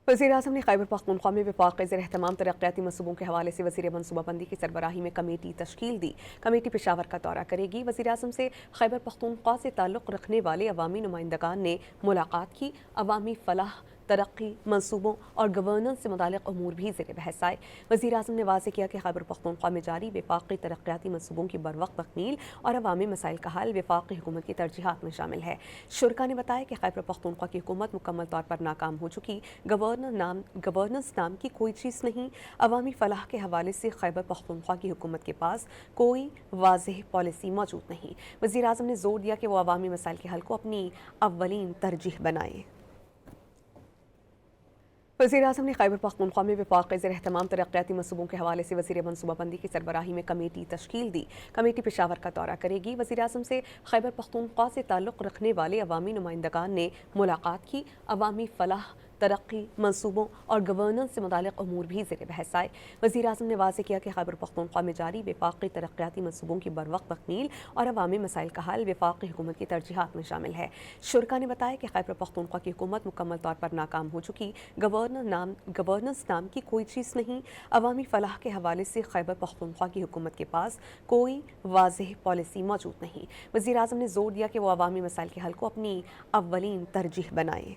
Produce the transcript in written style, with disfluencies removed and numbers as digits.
वज़ीर-ए-आज़म ने खैबर पख्तूनख्वा में वफाक ज़ेर एहतमाम तरक्याती मंसूबों के हवाले से वज़ीर मनसूबाबंदी की सरबराही में कमेटी तश्कील दी। कमेटी पेशावर का दौरा करेगी। वज़ीर-ए-आज़म से खैबर पख्तूनख्वा से ताल्लुक़ रखने वाले अवामी नुमाइंदगान ने मुलाकात की। अवामी फलाह, तरक्की, मंसूबों और गवर्नेंस से मुताल्लिक़ अमूर भी ज़ेर बहस आए। वज़ीर-ए-आज़म ने वाज़ेह किया कि खैबर पख्तूनख्वा में जारी वफाकी तरक्याती मंसूबों की बरवक्त तकमील और अवामी मसाइल का हल वफाकी हुकूमत की तरजीहात में शामिल है। शुरका ने बताया कि खैबर पख्तूनख्वा की हुकूमत मुकम्मल तौर पर नाकाम हो चुकी। गवर्नेंस नाम की कोई चीज़ नहीं। अवामी फलाह के हवाले से खैबर पख्तूनख्वा की हुकूमत के पास कोई वाज़ेह पॉलिसी मौजूद नहीं। वज़ीर-ए-आज़म ने जोर दिया कि वो अवामी मसाइल के हल को अपनी अव्वलीन तरजीह बनाए। वज़ीर-ए-आज़म ने खैबर पख्तूनख्वा में वफाक ज़ेर एहतमाम तरक्याती मंसूबों के हवाले से वज़ीर मनसूबाबंदी की सरबराही में कमेटी तश्कील दी। कमेटी पेशावर का दौरा करेगी। वज़ीर-ए-आज़म से खैबर पख्तूनख्वा से ताल्लुक़ रखने वाले अवामी नुमाइंदगान ने मुलाकात की। अवामी फलाह, तरक्की, मंसूबों और गवर्नेंस से मुताल्लिक़ अमूर भी ज़ेर बहस आए। वज़ीर-ए-आज़म ने वाज़ेह किया कि खैबर पख्तूनख्वा में जारी वफाकी तरक्याती मंसूबों की बरवक्त तकमील और अवामी मसाइल का हल वफाकी हुकूमत की तरजीहात में शामिल है। शुरका ने बताया कि खैबर पख्तूनख्वा की हुकूमत मुकम्मल तौर पर नाकाम हो चुकी। गवर्नेंस नाम की कोई चीज़ नहीं। अवामी फलाह के हवाले से खैबर पख्तूनख्वा की हुकूमत के पास कोई वाज़ेह पॉलिसी मौजूद नहीं। वज़ीर-ए-आज़म ने जोर दिया कि वो अवामी मसाइल के हल को अपनी अव्वलीन तरजीह बनाए।